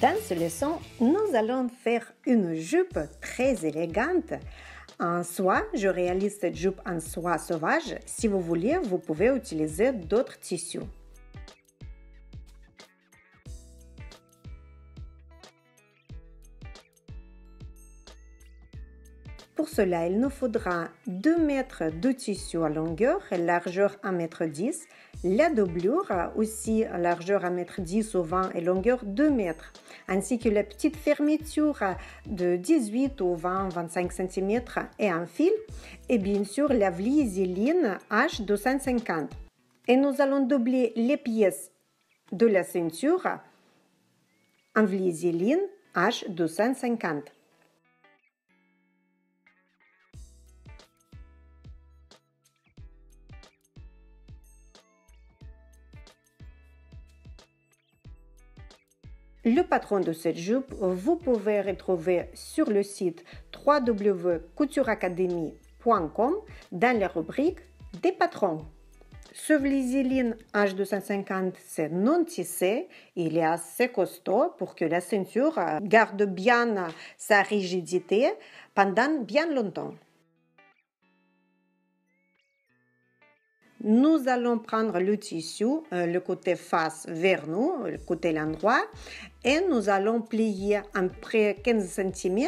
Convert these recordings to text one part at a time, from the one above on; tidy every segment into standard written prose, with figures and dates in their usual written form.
Dans ce leçon, nous allons faire une jupe très élégante en soie. Je réalise cette jupe en soie sauvage. Si vous voulez, vous pouvez utiliser d'autres tissus. Pour cela, il nous faudra 2 mètres de tissu à longueur et largeur 1,10 m, la doublure aussi largeur 1,10 m au 20 et longueur 2 mètres, ainsi que la petite fermeture de 18 ou 20-25 cm et un fil, et bien sûr la vliséline H250. Et nous allons doubler les pièces de la ceinture en vliséline H250. Le patron de cette jupe, vous pouvez retrouver sur le site www.coutureacademy.com dans la rubrique des patrons. Ce vliséline H250, c'est non tissé, il est assez costaud pour que la ceinture garde bien sa rigidité pendant bien longtemps. Nous allons prendre le tissu, le côté face vers nous, le côté l'endroit, et nous allons plier à peu près 15 cm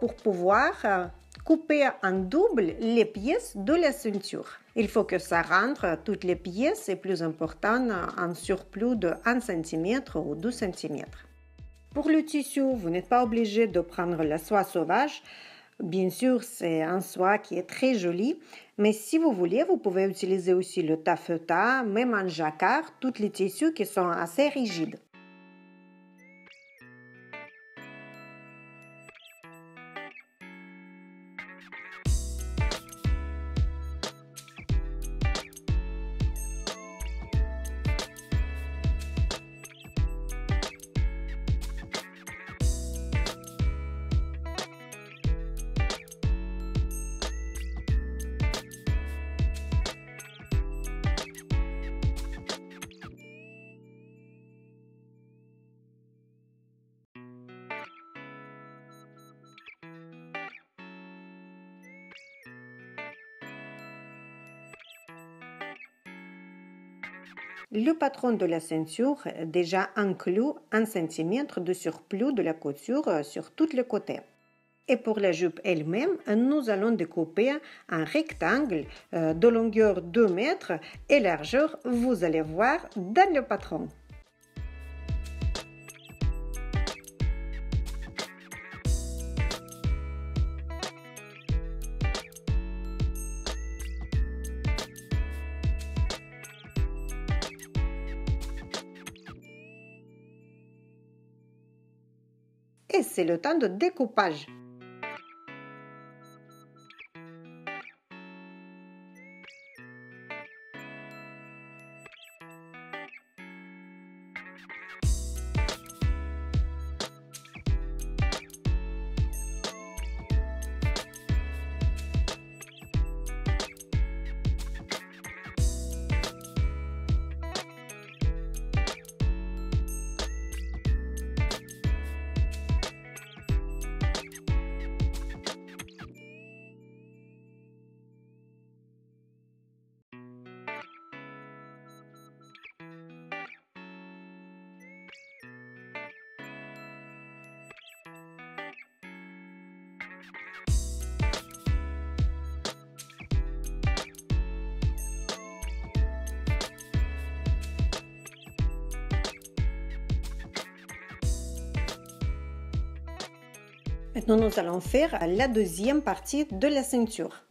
pour pouvoir couper en double les pièces de la ceinture. Il faut que ça rentre toutes les pièces, et plus important, en surplus de 1 cm ou 2 cm. Pour le tissu, vous n'êtes pas obligé de prendre la soie sauvage. Bien sûr, c'est un soie qui est très joli, mais si vous voulez, vous pouvez utiliser aussi le taffetas, même en jacquard, tous les tissus qui sont assez rigides. Le patron de la ceinture déjà inclut 1 cm de surplus de la couture sur tous les côtés. Et pour la jupe elle-même, nous allons découper un rectangle de longueur 2 mètres et largeur, vous allez voir, dans le patron. Et c'est le temps de découpage. Maintenant, nous allons faire la deuxième partie de la ceinture.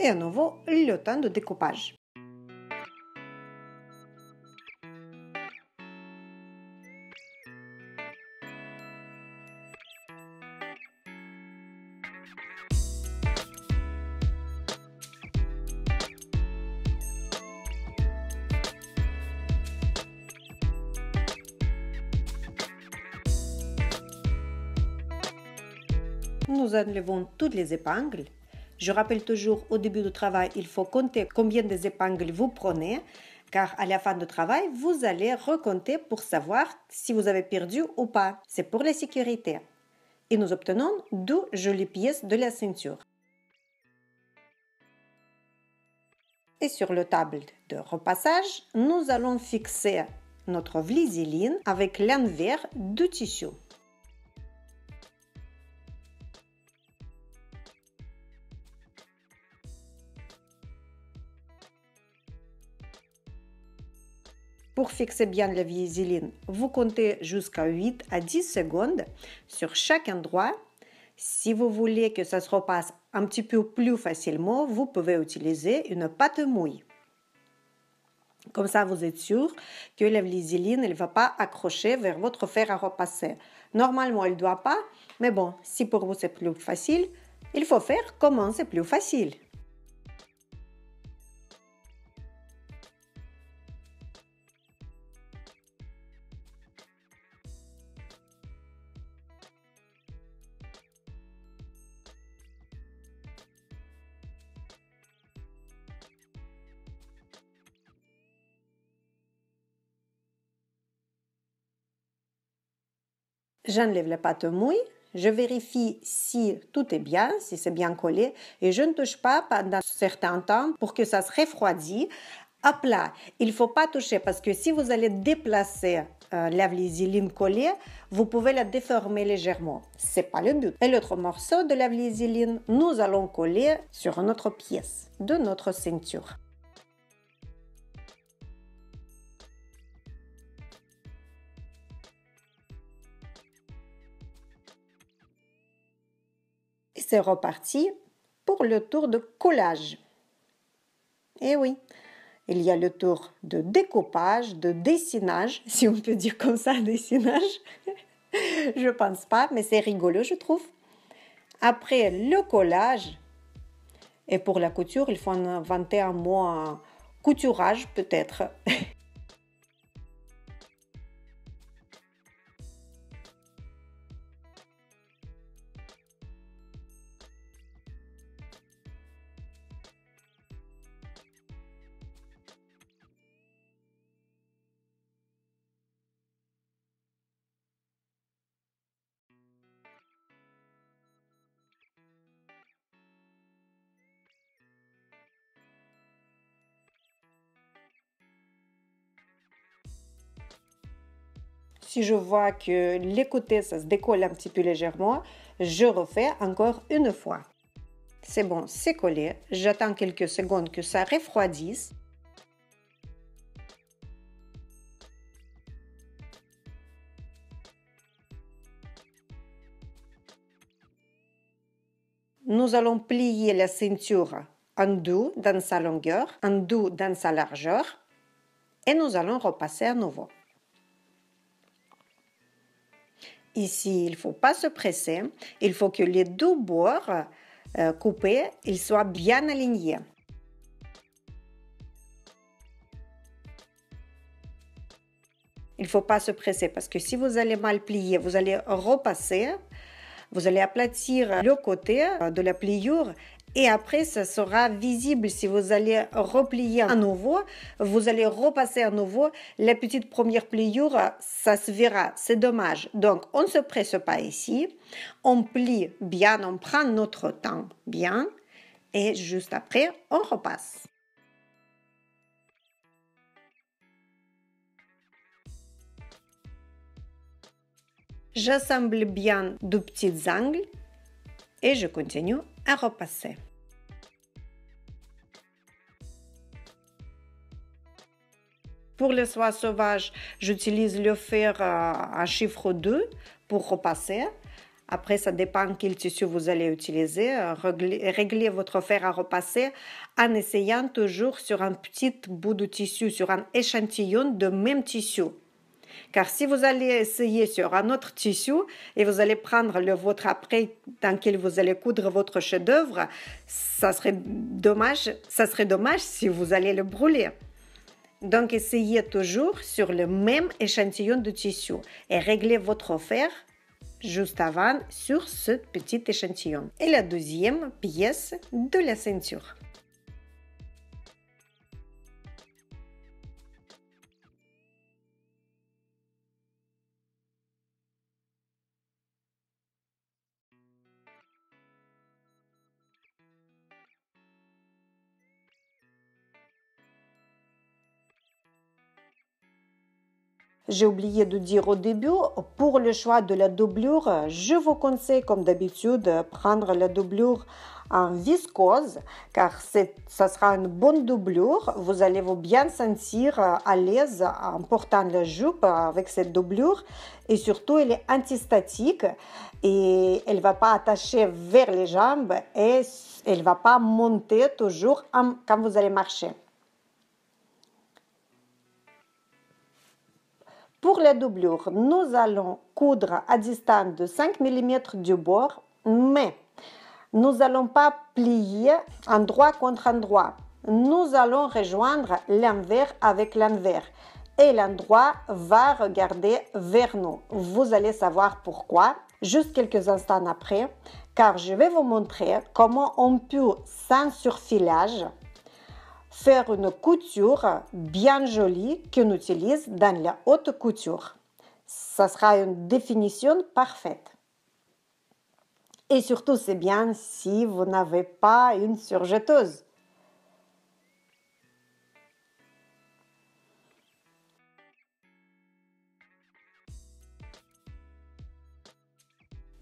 Et à nouveau, le temps de découpage. Nous enlevons toutes les épingles. Je rappelle toujours, au début du travail, il faut compter combien d'épingles vous prenez, car à la fin du travail, vous allez recompter pour savoir si vous avez perdu ou pas. C'est pour la sécurité. Et nous obtenons deux jolies pièces de la ceinture. Et sur le table de repassage, nous allons fixer notre vliseline avec l'envers du tissu. Pour fixer bien la vliseline, vous comptez jusqu'à 8 à 10 secondes sur chaque endroit. Si vous voulez que ça se repasse un petit peu plus facilement, vous pouvez utiliser une pâte mouille. Comme ça, vous êtes sûr que la vliseline ne va pas accrocher vers votre fer à repasser. Normalement, elle ne doit pas, mais bon, si pour vous c'est plus facile, il faut faire comment c'est plus facile. J'enlève la pâte mouille, je vérifie si tout est bien, si c'est bien collé, et je ne touche pas pendant un certain temps pour que ça se refroidisse à plat. Il ne faut pas toucher parce que si vous allez déplacer la vliseline collée, vous pouvez la déformer légèrement. Ce n'est pas le but. Et l'autre morceau de la vliseline, nous allons coller sur une autre pièce de notre ceinture. Et c'est reparti pour le tour de collage. Et oui, il y a le tour de découpage, de dessinage, si on peut dire comme ça, dessinage. Je pense pas, mais c'est rigolo, je trouve. Après le collage, et pour la couture, il faut inventer un mot, couturage peut-être. Si je vois que les côtés, ça se décolle un petit peu légèrement, je refais encore une fois. C'est bon, c'est collé. J'attends quelques secondes que ça refroidisse. Nous allons plier la ceinture en deux dans sa longueur, en deux dans sa largeur, et nous allons repasser à nouveau. Ici, il ne faut pas se presser, il faut que les deux bords coupés ils soient bien alignés. Il ne faut pas se presser parce que si vous allez mal plier, vous allez repasser, vous allez aplatir le côté de la pliure et après ça sera visible si vous allez replier à nouveau, vous allez repasser à nouveau, la petite première pliure, ça se verra, c'est dommage. Donc on ne se presse pas ici, on plie bien, on prend notre temps bien et juste après on repasse. J'assemble bien deux petits angles et je continue à repasser. Pour les soies sauvages, j'utilise le fer à chiffre 2 pour repasser. Après, ça dépend quel tissu vous allez utiliser. Réglez votre fer à repasser en essayant toujours sur un petit bout de tissu, sur un échantillon de même tissu. Car si vous allez essayer sur un autre tissu et vous allez prendre le vôtre après dans lequel vous allez coudre votre chef-d'œuvre, ça serait dommage si vous allez le brûler. Donc, essayez toujours sur le même échantillon de tissu et réglez votre fer juste avant sur ce petit échantillon. Et la deuxième pièce de la ceinture. J'ai oublié de dire au début, pour le choix de la doublure, je vous conseille comme d'habitude prendre la doublure en viscose car ça sera une bonne doublure. Vous allez vous bien sentir à l'aise en portant la jupe avec cette doublure et surtout elle est antistatique et elle ne va pas attacher vers les jambes et elle ne va pas monter toujours quand vous allez marcher. Pour la doublure, nous allons coudre à distance de 5 mm du bord, mais nous n'allons pas plier endroit contre endroit. Nous allons rejoindre l'envers avec l'envers et l'endroit va regarder vers nous. Vous allez savoir pourquoi juste quelques instants après, car je vais vous montrer comment on peut, sans surfilage, faire une couture bien jolie qu'on utilise dans la haute couture. Ça sera une définition parfaite. Et surtout, c'est bien si vous n'avez pas une surjeteuse.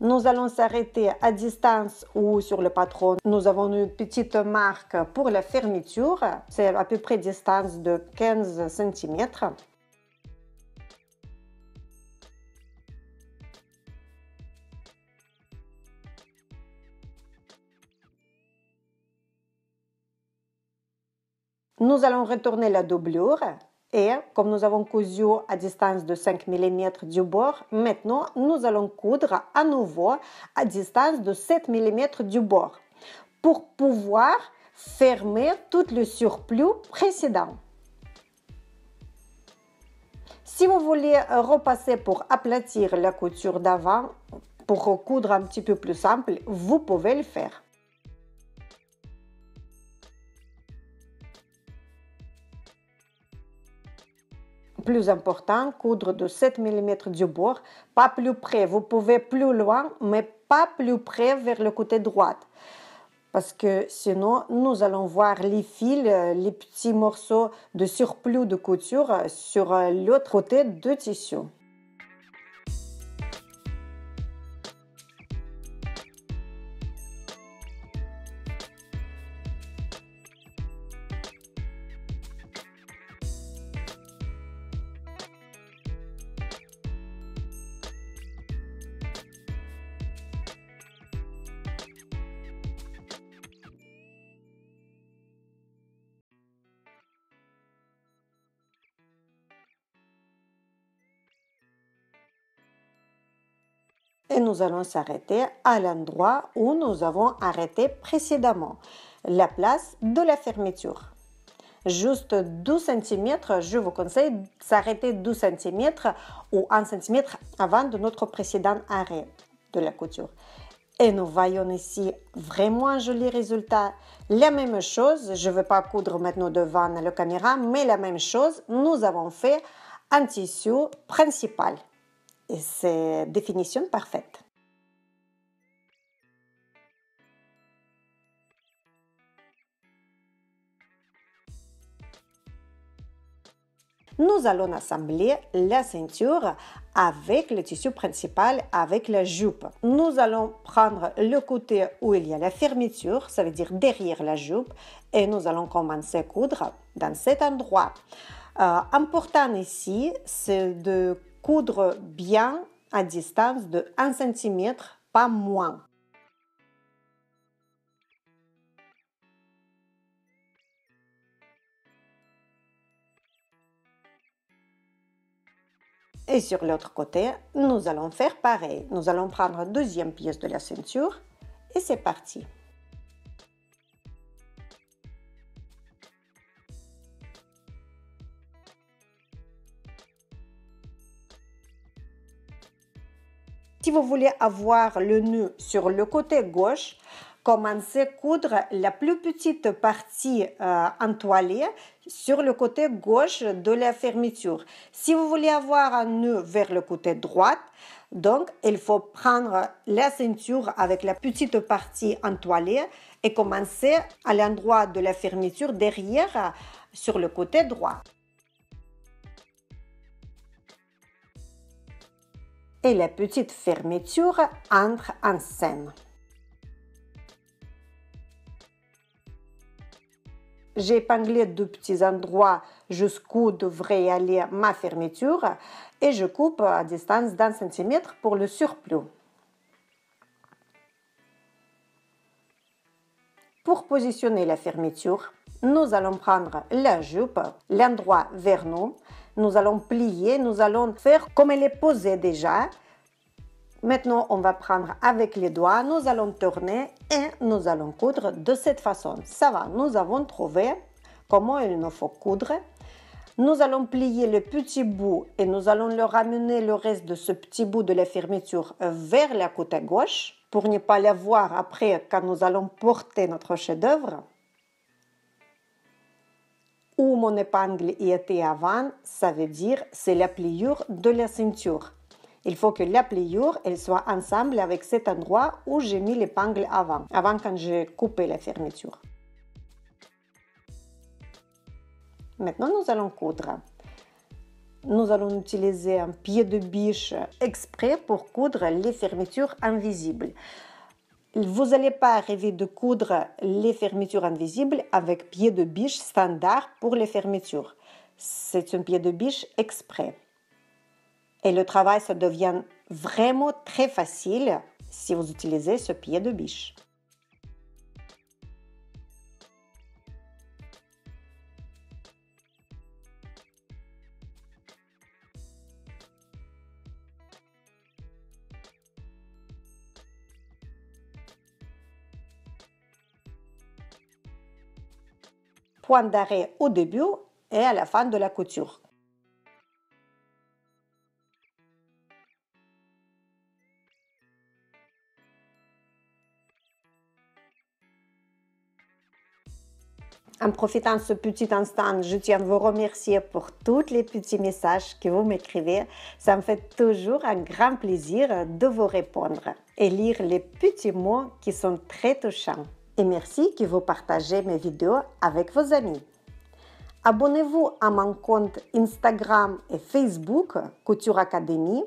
Nous allons s'arrêter à distance ou sur le patron. Nous avons une petite marque pour la fermeture. C'est à peu près distance de 15 cm. Nous allons retourner la doublure. Et comme nous avons cousu à distance de 5 mm du bord, maintenant nous allons coudre à nouveau à distance de 7 mm du bord pour pouvoir fermer tout le surplus précédent. Si vous voulez repasser pour aplatir la couture d'avant, pour coudre un petit peu plus simple, vous pouvez le faire. Plus important, coudre de 7 mm du bord, pas plus près. Vous pouvez plus loin, mais pas plus près vers le côté droit. Parce que sinon, nous allons voir les fils, les petits morceaux de surplus de couture sur l'autre côté du tissu. Et nous allons s'arrêter à l'endroit où nous avons arrêté précédemment, la place de la fermeture. Juste 12 cm, je vous conseille de s'arrêter 12 cm ou 1 cm avant de notre précédent arrêt de la couture. Et nous voyons ici vraiment un joli résultat. La même chose, je ne vais pas coudre maintenant devant la caméra, mais la même chose, nous avons fait un tissu principal. Et c'est définition parfaite. Nous allons assembler la ceinture avec le tissu principal, avec la jupe. Nous allons prendre le côté où il y a la fermeture, ça veut dire derrière la jupe, et nous allons commencer à coudre dans cet endroit. Important ici, c'est de coudre bien à distance de 1 cm pas moins. Et sur l'autre côté, nous allons faire pareil. Nous allons prendre la deuxième pièce de la ceinture et c'est parti. Si vous voulez avoir le nœud sur le côté gauche, commencez à coudre la plus petite partie entoilée sur le côté gauche de la fermeture. Si vous voulez avoir un nœud vers le côté droit, donc il faut prendre la ceinture avec la petite partie entoilée et commencer à l'endroit de la fermeture derrière sur le côté droit. Et la petite fermeture entre en scène. J'ai épinglé deux petits endroits jusqu'où devrait aller ma fermeture et je coupe à distance d'1 centimètre pour le surplus. Pour positionner la fermeture, nous allons prendre la jupe, l'endroit vers nous. Nous allons plier, nous allons faire comme elle est posée déjà. Maintenant, on va prendre avec les doigts, nous allons tourner et nous allons coudre de cette façon. Ça va, nous avons trouvé comment il nous faut coudre. Nous allons plier le petit bout et nous allons le ramener le reste de ce petit bout de la fermeture vers la côté gauche pour ne pas la voir après quand nous allons porter notre chef-d'œuvre. Où mon épingle y était avant, ça veut dire c'est la pliure de la ceinture. Il faut que la pliure elle soit ensemble avec cet endroit où j'ai mis l'épingle avant quand j'ai coupé la fermeture. Maintenant, nous allons coudre. Nous allons utiliser un pied de biche exprès pour coudre les fermetures invisibles. Vous n'allez pas arriver de coudre les fermetures invisibles avec pied de biche standard pour les fermetures. C'est un pied de biche exprès. Et le travail, ça devient vraiment très facile si vous utilisez ce pied de biche. Point d'arrêt au début et à la fin de la couture. En profitant de ce petit instant, je tiens à vous remercier pour tous les petits messages que vous m'écrivez. Ça me fait toujours un grand plaisir de vous répondre et lire les petits mots qui sont très touchants. Et merci que vous partagez mes vidéos avec vos amis. Abonnez-vous à mon compte Instagram et Facebook, Couture Academy,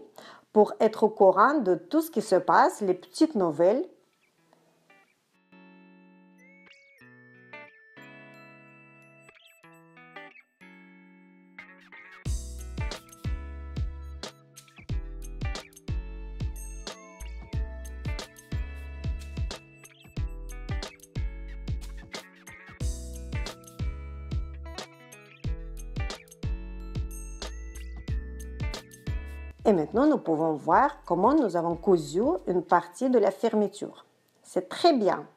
pour être au courant de tout ce qui se passe, les petites nouvelles. Et maintenant, nous pouvons voir comment nous avons cousu une partie de la fermeture. C'est très bien.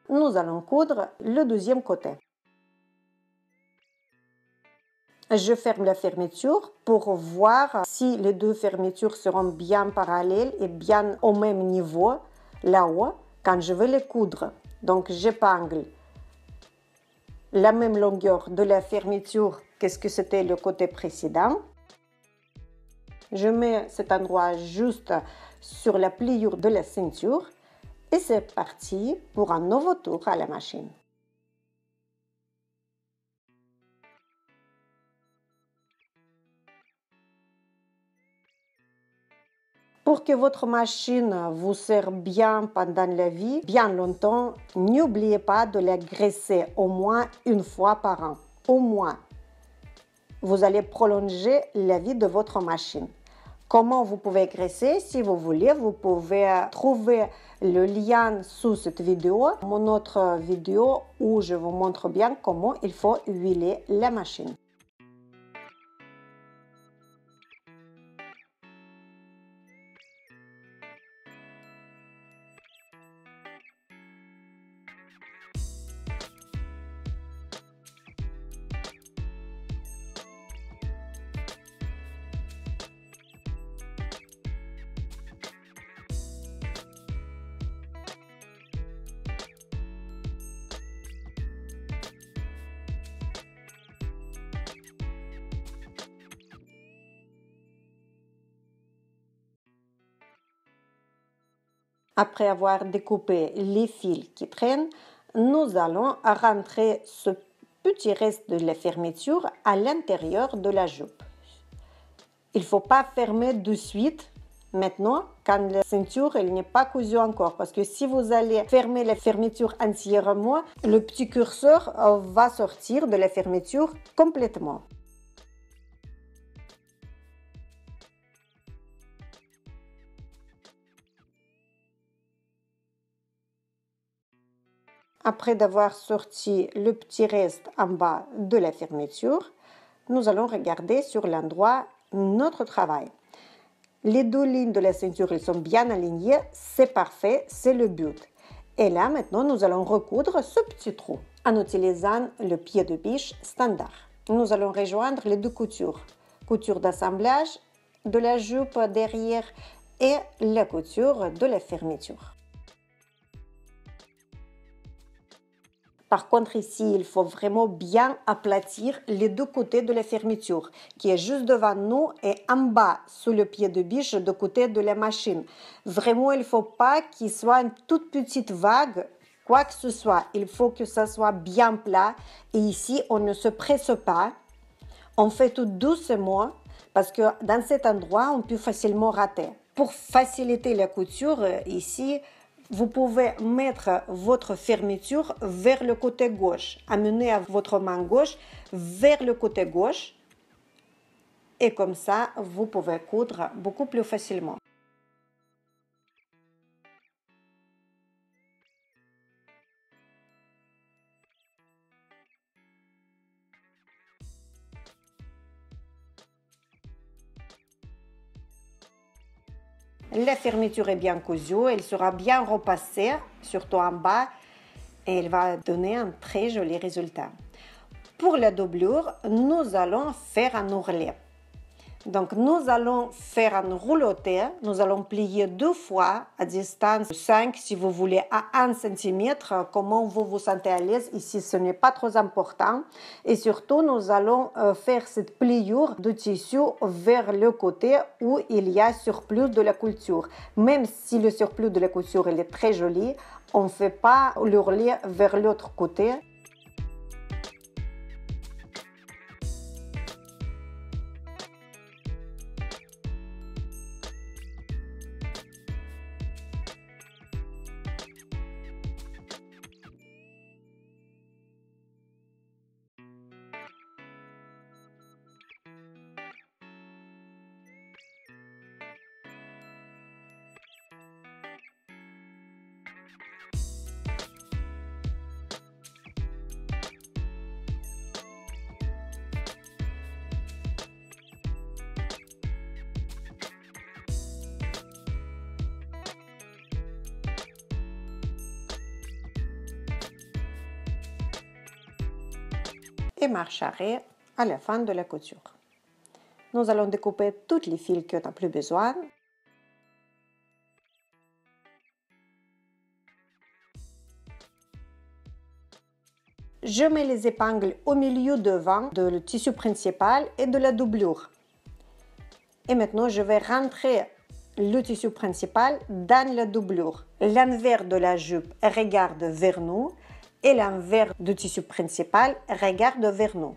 Nous allons coudre le deuxième côté. Je ferme la fermeture pour voir si les deux fermetures seront bien parallèles et bien au même niveau là-haut quand je vais les coudre. Donc, j'épingle la même longueur de la fermeture que ce que c'était le côté précédent. Je mets cet endroit juste sur la pliure de la ceinture et c'est parti pour un nouveau tour à la machine. Pour que votre machine vous serve bien pendant la vie, bien longtemps, n'oubliez pas de la graisser au moins une fois par an. Au moins. Vous allez prolonger la vie de votre machine. Comment vous pouvez graisser? Si vous voulez, vous pouvez trouver le lien sous cette vidéo, mon autre vidéo où je vous montre bien comment il faut huiler la machine. Après avoir découpé les fils qui traînent, nous allons rentrer ce petit reste de la fermeture à l'intérieur de la jupe. Il ne faut pas fermer de suite maintenant quand la ceinture n'est pas cousue encore, parce que si vous allez fermer la fermeture entièrement, le petit curseur va sortir de la fermeture complètement. Après d'avoir sorti le petit reste en bas de la fermeture, nous allons regarder sur l'endroit notre travail. Les deux lignes de la ceinture elles sont bien alignées, c'est parfait, c'est le but. Et là, maintenant, nous allons recoudre ce petit trou en utilisant le pied de biche standard. Nous allons rejoindre les deux coutures. Couture d'assemblage de la jupe derrière et la couture de la fermeture. Par contre, ici, il faut vraiment bien aplatir les deux côtés de la fermeture, qui est juste devant nous et en bas, sous le pied de biche, de côté de la machine. Vraiment, il ne faut pas qu'il soit une toute petite vague, quoi que ce soit. Il faut que ça soit bien plat. Et ici, on ne se presse pas. On fait tout doucement, parce que dans cet endroit, on peut facilement rater. Pour faciliter la couture, ici, vous pouvez mettre votre fermeture vers le côté gauche, amener votre main gauche vers le côté gauche et comme ça, vous pouvez coudre beaucoup plus facilement. La fermeture est bien cousue, elle sera bien repassée, surtout en bas, et elle va donner un très joli résultat. Pour la doublure, nous allons faire un ourlet. Donc, nous allons faire un rouloté. Nous allons plier 2 fois à distance 5 si vous voulez à 1 cm. Comment vous vous sentez à l'aise. Ici, ce n'est pas trop important. Et surtout, nous allons faire cette pliure de tissu vers le côté où il y a surplus de la couture. Même si le surplus de la couture il est très joli, on ne fait pas l'ourlet vers l'autre côté. Et marche arrêt à la fin de la couture. Nous allons découper toutes les fils que tu n'as plus besoin. Je mets les épingles au milieu devant du tissu principal et de la doublure. Et maintenant, je vais rentrer le tissu principal dans la doublure. L'envers de la jupe regarde vers nous et l'envers du tissu principal regarde vers nous.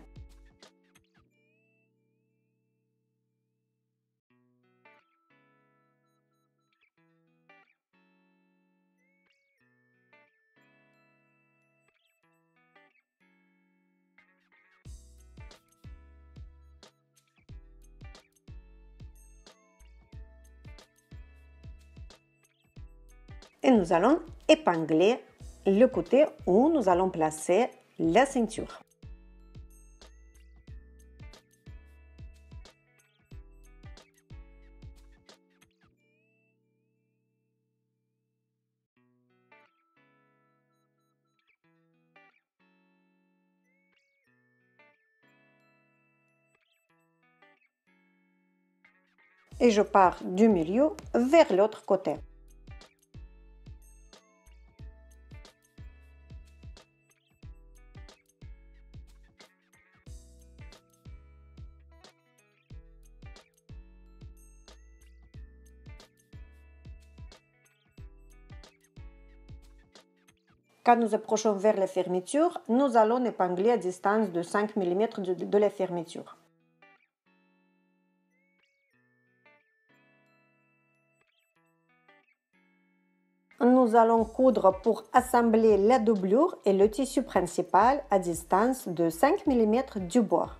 Et nous allons épingler le côté où nous allons placer la ceinture. Et je pars du milieu vers l'autre côté. Quand nous approchons vers la fermeture, nous allons épingler à distance de 5 mm de la fermeture. Nous allons coudre pour assembler la doublure et le tissu principal à distance de 5 mm du bord.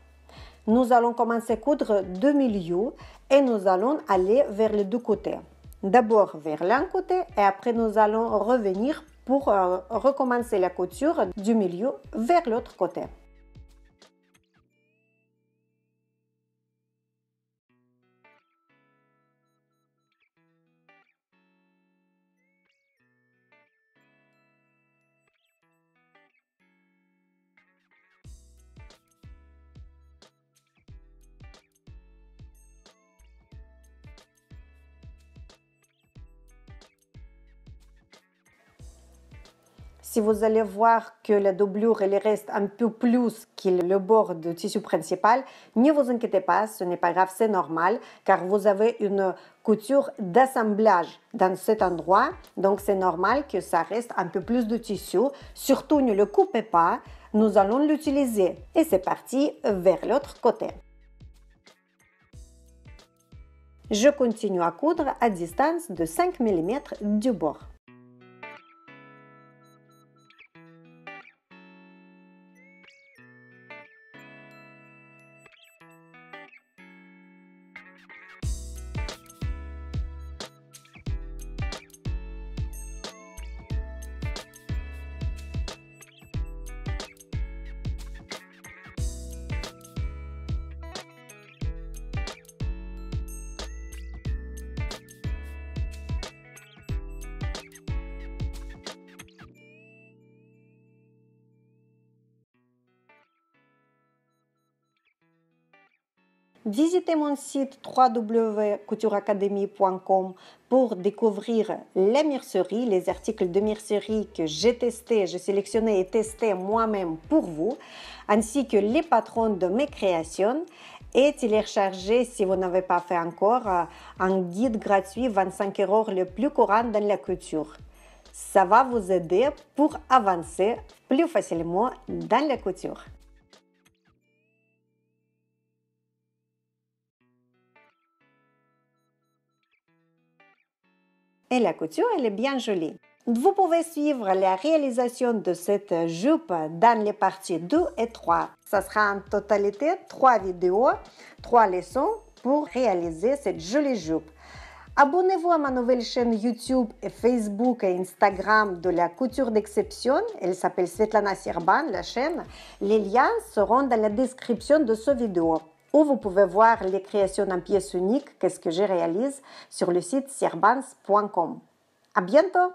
Nous allons commencer à coudre du milieu et nous allons aller vers les deux côtés. D'abord vers l'un côté et après nous allons revenir pour recommencer la couture du milieu vers l'autre côté. Si vous allez voir que la doublure elle reste un peu plus que le bord du tissu principal, ne vous inquiétez pas, ce n'est pas grave, c'est normal, car vous avez une couture d'assemblage dans cet endroit, donc c'est normal que ça reste un peu plus de tissu. Surtout ne le coupez pas, nous allons l'utiliser. Et c'est parti vers l'autre côté. Je continue à coudre à distance de 5 mm du bord. Visitez mon site www.coutureacademy.com pour découvrir les merceries, les articles de mercerie que j'ai testés, j'ai sélectionné et testé moi-même pour vous, ainsi que les patrons de mes créations et télécharger, si vous n'avez pas fait encore, un guide gratuit 25 erreurs les plus courantes dans la couture. Ça va vous aider pour avancer plus facilement dans la couture. Et la couture, elle est bien jolie. Vous pouvez suivre la réalisation de cette jupe dans les parties 2 et 3. Ça sera en totalité 3 vidéos, 3 leçons pour réaliser cette jolie jupe. Abonnez-vous à ma nouvelle chaîne YouTube et Facebook et Instagram de la couture d'exception. Elle s'appelle Svetlana Serban, la chaîne. Les liens seront dans la description de cette vidéo, où vous pouvez voir les créations en pièces uniques, qu'est-ce que je réalise, sur le site serbans.com. À bientôt!